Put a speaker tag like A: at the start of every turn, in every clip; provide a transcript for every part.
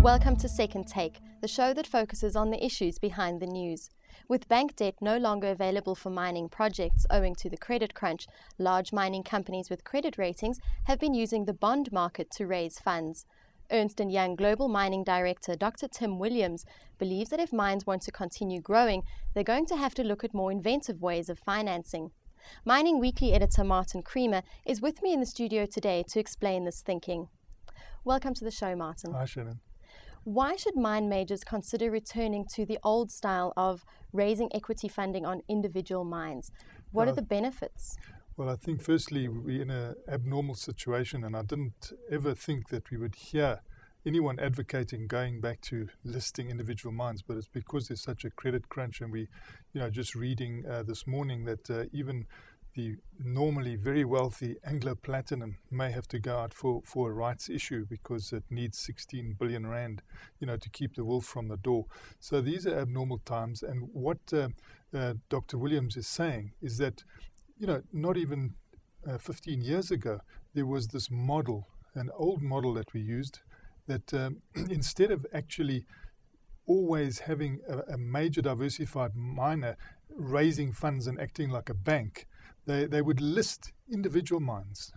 A: Welcome to Second Take, the show that focuses on the issues behind the news. With bank debt no longer available for mining projects owing to the credit crunch, large mining companies with credit ratings have been using the bond market to raise funds. Ernst & Young Global Mining Director Dr. Tim Williams believes that if mines want to continue growing, they're going to have to look at more inventive ways of financing. Mining Weekly editor Martin Creamer is with me in the studio today to explain this thinking. Welcome to the show, Martin.
B: Hi, Shannon.
A: Why should mine majors consider returning to the old style of raising equity funding on individual mines? What are the benefits?
B: Well, I think firstly we're in an abnormal situation, and I didn't ever think that we would hear anyone advocating going back to listing individual mines, but it's because there's such a credit crunch, and we, just reading this morning that even the normally very wealthy Anglo Platinum may have to go out for a rights issue because it needs 16 billion rand, to keep the wolf from the door. So these are abnormal times, and what Dr. Williams is saying is that, not even 15 years ago, there was this model, an old model that we used, that instead of actually always having a major diversified miner raising funds and acting like a bank, they would list individual mines.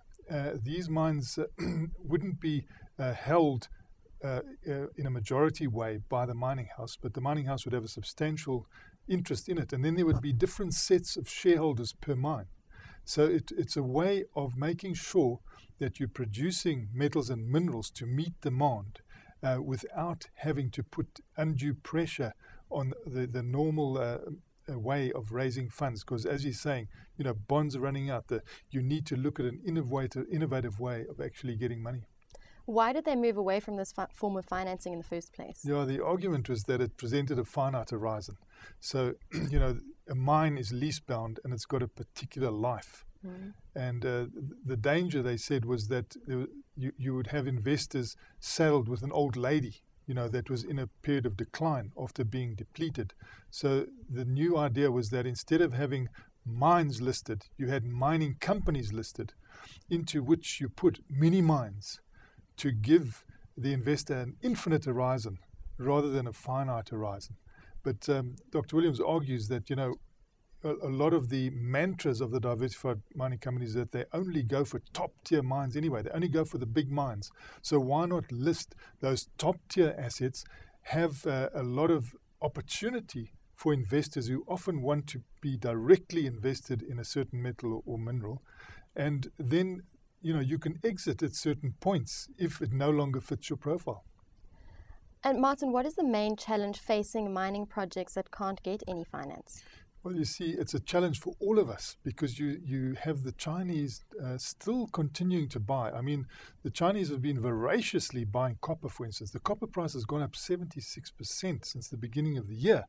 B: These mines wouldn't be held in a majority way by the mining house, but the mining house would have a substantial interest in it, and then there would be different sets of shareholders per mine. So it's a way of making sure that you're producing metals and minerals to meet demand without having to put undue pressure on the normal way of raising funds, because as you're saying, bonds are running out. You need to look at an innovative way of actually getting money.
A: Why did they move away from this form of financing in the first place?
B: Yeah, the argument was that it presented a finite horizon. So, a mine is lease bound and it's got a particular life. And the danger, they said, was that you would have investors saddled with an old lady, that was in a period of decline after being depleted. So the new idea was that instead of having mines listed, you had mining companies listed, into which you put mini mines to give the investor an infinite horizon rather than a finite horizon. But Dr. Williams argues that, a lot of the mantras of the diversified mining companies that they only go for top-tier mines anyway. They only go for the big mines. So why not list those top-tier assets, have a lot of opportunity for investors who often want to be directly invested in a certain metal or mineral, and then, you can exit at certain points if it no longer fits your profile.
A: And Martin, what is the main challenge facing mining projects that can't get any finance?
B: Well, you see, it's a challenge for all of us because you have the Chinese still continuing to buy. I mean, the Chinese have been voraciously buying copper, for instance. The copper price has gone up 76% since the beginning of the year.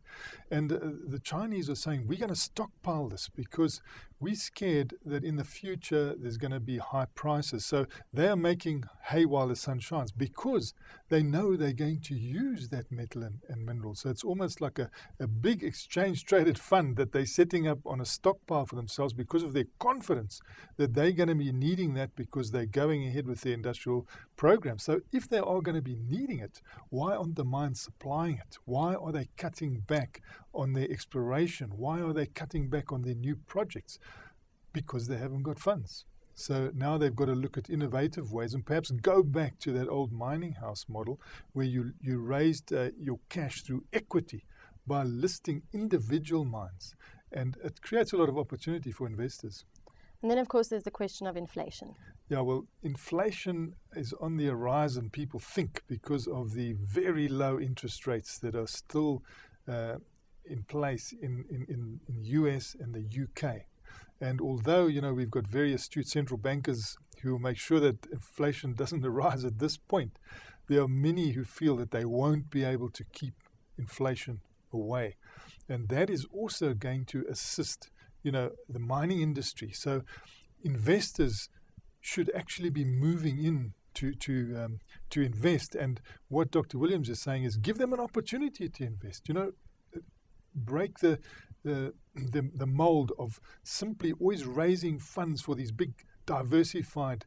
B: And the Chinese are saying, we're going to stockpile this because we're scared that in the future there's going to be high prices. So they are making hay while the sun shines because they know they're going to use that metal and mineral. So it's almost like a big exchange-traded fund that they're setting up on a stockpile for themselves because of their confidence that they're going to be needing that because they're going ahead with their industrial program. So if they are going to be needing it, why aren't the mines supplying it? Why are they cutting back on their exploration? Why are they cutting back on their new projects? Because they haven't got funds. So now they've got to look at innovative ways and perhaps go back to that old mining house model where you raised your cash through equity by listing individual mines. And it creates a lot of opportunity for investors.
A: And then, of course, there's the question of inflation.
B: Yeah, well, inflation is on the horizon, people think, because of the very low interest rates that are still in place in US and the UK. And although, we've got very astute central bankers who will make sure that inflation doesn't arise at this point, there are many who feel that they won't be able to keep inflation away. And that is also going to assist, the mining industry. So investors should actually be moving in to invest. And what Dr. Williams is saying is give them an opportunity to invest. Break the the mold of simply always raising funds for these big diversified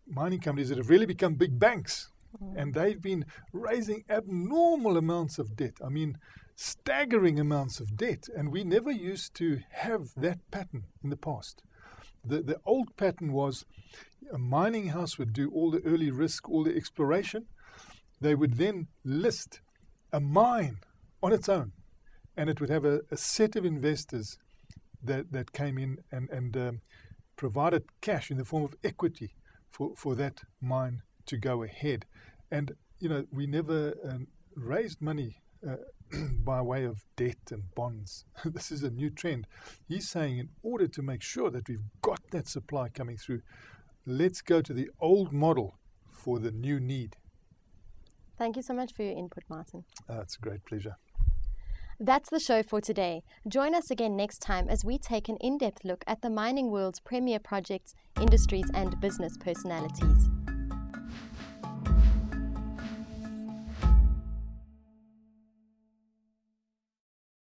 B: mining companies that have really become big banks. And they've been raising abnormal amounts of debt. I mean, staggering amounts of debt. And we never used to have that pattern in the past. The old pattern was a mining house would do all the early risk, all the exploration. They would then list a mine on its own. And it would have a set of investors that came in and provided cash in the form of equity for that mine to go ahead. And, we never raised money by way of debt and bonds. This is a new trend. He's saying in order to make sure that we've got that supply coming through, let's go to the old model for the new need.
A: Thank you so much for your input, Martin.
B: It's a great pleasure.
A: That's the show for today. Join us again next time as we take an in-depth look at the mining world's premier projects, industries, and business personalities.